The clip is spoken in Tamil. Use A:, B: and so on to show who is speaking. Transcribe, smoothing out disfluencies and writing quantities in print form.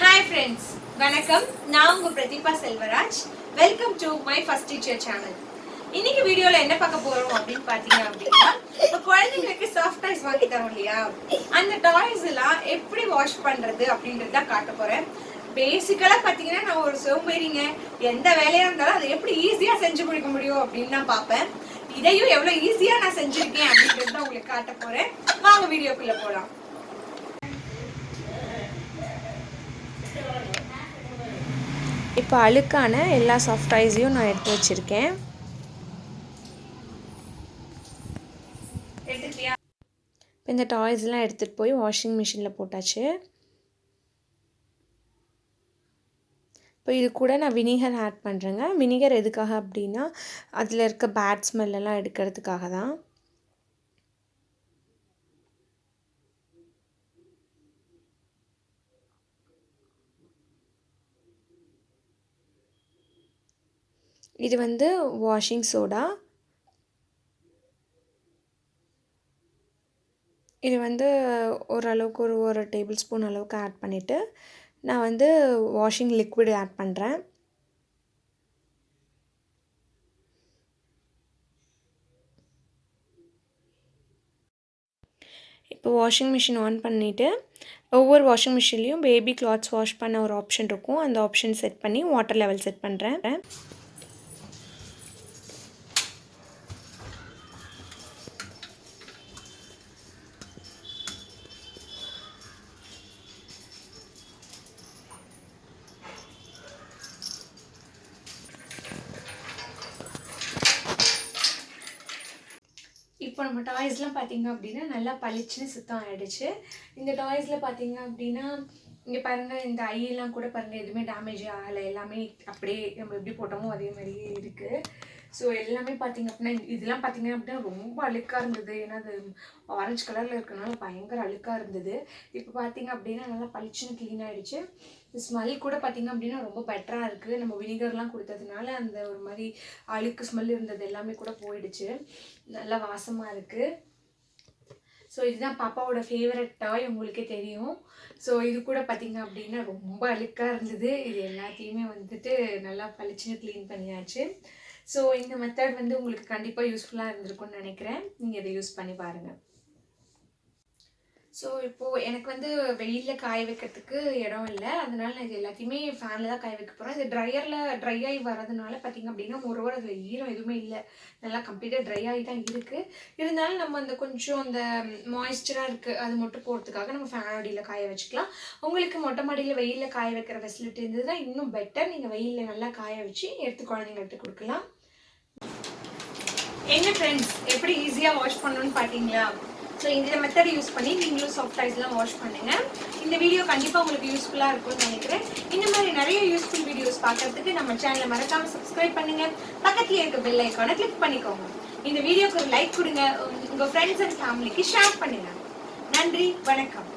A: Hi friends, வணக்கம். நான் உங்க Pratheeba Selvaraj. Welcome to my first teacher channel. இன்னைக்கு வீடியோல என்ன பார்க்க போறோம் அப்படின்னு பாத்தீங்க அப்படின்னா, குழந்தைங்களுக்கு சாஃப்ட் டாய்ஸ் வாங்கி தரோம் இல்லையா, அந்த டாய்ஸ் எல்லாம் எப்படி வாஷ் பண்றது அப்படின்றத காட்ட போறேன். பேசிக்கலா பாத்தீங்கன்னா நான் ஒரு சோம்பேறிங்க. எந்த வேலையா இருந்தாலும் அதை எப்படி ஈஸியா செஞ்சு முடிக்க முடியும் அப்படின்னு நான் பார்ப்பேன். இதையும் எவ்வளவு ஈஸியா நான் செஞ்சிருக்கேன் அப்படின்றத உங்களுக்கு காட்ட போறேன். வாங்க வீடியோக்குள்ள போலாம்.
B: இப்போ அழுக்கான எல்லா சாஃப்ட் டாய்ஸையும் நான் எடுத்து வச்சுருக்கேன். இப்போ இந்த டாய்ஸ்லாம் எடுத்துகிட்டு போய் வாஷிங் மிஷினில் போட்டாச்சு. இப்போ இது கூட நான் வினிகர் ஆட் பண்ணுறேங்க. வினிகர் எதுக்காக அப்படின்னா அதில் இருக்க பேட் ஸ்மெல்லாம் எடுக்கிறதுக்காக தான். இது வந்து வாஷிங் சோடா. இது வந்து ஓரளவுக்கு ஒரு டேபிள் ஸ்பூன் அளவுக்கு ஆட் பண்ணிவிட்டு நான் வந்து வாஷிங் லிக்விட் ஆட் பண்ணுறேன். இப்போ வாஷிங் மிஷின் ஆன் பண்ணிவிட்டு ஒவ்வொரு வாஷிங் மிஷின்லேயும் பேபி கிளாத்ஸ் வாஷ் பண்ண ஒரு ஆப்ஷன் இருக்கும். அந்த ஆப்ஷன் செட் பண்ணி வாட்டர் லெவல் செட் பண்ணுறேன்.
A: இப்போ நம்ம டாய்ஸ்லாம் பார்த்தீங்க அப்படின்னா நல்லா பளிச்சுன்னு சுத்தம் ஆகிடுச்சு. இந்த டாய்ஸில் பார்த்தீங்க அப்படின்னா இங்கே பாருங்கள், இந்த ஐயெல்லாம் கூட பாருங்கள் எதுவுமே டேமேஜே ஆகலை. எல்லாமே அப்படியே நம்ம எப்படி போட்டோமோ அதே மாதிரியே இருக்குது. ஸோ எல்லாமே பார்த்திங்க அப்படின்னா இதெல்லாம் பார்த்திங்க அப்படின்னா ரொம்ப அழுக்காக இருந்தது. ஏன்னா அது ஆரஞ்சு கலரில் இருக்கிறனால பயங்கர அழுக்காக இருந்தது. இப்போ பார்த்திங்க அப்படின்னா நல்லா பளிச்சுன்னு க்ளீன் ஆகிடுச்சு. ஸ்மெல் கூட பார்த்திங்க அப்படின்னா ரொம்ப பெட்டராக இருக்குது. நம்ம வினிகர்லாம் கொடுத்ததுனால அந்த ஒரு மாதிரி அழுக்கு ஸ்மெல் இருந்தது எல்லாமே கூட போயிடுச்சு. நல்லா வாசமாக இருக்குது. ஸோ இதுதான் பாப்பாவோட ஃபேவரட் டாய், உங்களுக்கே தெரியும். ஸோ இது கூட பார்த்திங்க அப்படின்னா ரொம்ப அழுக்காக இருந்தது. இது எல்லாத்தையுமே வந்துட்டு நல்லா பளிச்சுன்னு க்ளீன் பண்ணியாச்சு. ஸோ இந்த மெத்தட் வந்து உங்களுக்கு கண்டிப்பாக யூஸ்ஃபுல்லாக இருந்திருக்கும்னு நினைக்கிறேன். நீங்கள் இதை யூஸ் பண்ணி பாருங்கள். ஸோ இப்போது எனக்கு வந்து வெயிலில் காய வைக்கிறதுக்கு இடம் இல்லை. அதனால நான் இது எல்லாத்தையுமே ஃபேனில் தான் காய வைக்க போகிறேன். இது ட்ரை ஆகி வரதுனால பார்த்திங்க அப்படின்னா ஒருவர் அதில் ஈரம் எதுவுமே இல்லை. நல்லா கம்ப்ளீட்டாக ட்ரை ஆகி தான் இருக்குது. இருந்தாலும் நம்ம அந்த கொஞ்சம் அந்த மாய்ஸ்சராக இருக்குது அது மட்டும் போகிறதுக்காக நம்ம ஃபேன் அடியில் காய வச்சுக்கலாம். உங்களுக்கு மொட்டை மாடியில் வெயிலில் காய வைக்கிற ஃபெசிலிட்டி இருந்ததுன்னா இன்னும் பெட்டர். நீங்கள் வெயிலில் நல்லா காய வச்சு எடுத்து குழந்தைங்களுக்கு கொடுக்கலாம். என்ன ஃப்ரெண்ட்ஸ், எப்படி ஈஸியாக வாஷ் பண்ணணும்னு பார்த்தீங்களா? ஸோ இந்த மெத்தட் யூஸ் பண்ணி நீங்களும் சாஃப்ட் டாய்ஸ்லாம் வாஷ் பண்ணுங்கள். இந்த வீடியோ கண்டிப்பாக உங்களுக்கு யூஸ்ஃபுல்லாக இருக்கும்னு நினைக்கிறேன். இந்த மாதிரி நிறைய யூஸ்ஃபுல் வீடியோஸ் பார்க்கறதுக்கு நம்ம சேனலை மறக்காமல் சப்ஸ்கிரைப் பண்ணுங்கள். பக்கத்தில் இருக்க பெல் ஐக்கானை கிளிக் பண்ணிக்கோங்க. இந்த வீடியோக்கு ஒரு லைக் கொடுங்க. உங்கள் ஃப்ரெண்ட்ஸ் அண்ட் ஃபேமிலிக்கு ஷேர் பண்ணுங்கள். நன்றி, வணக்கம்.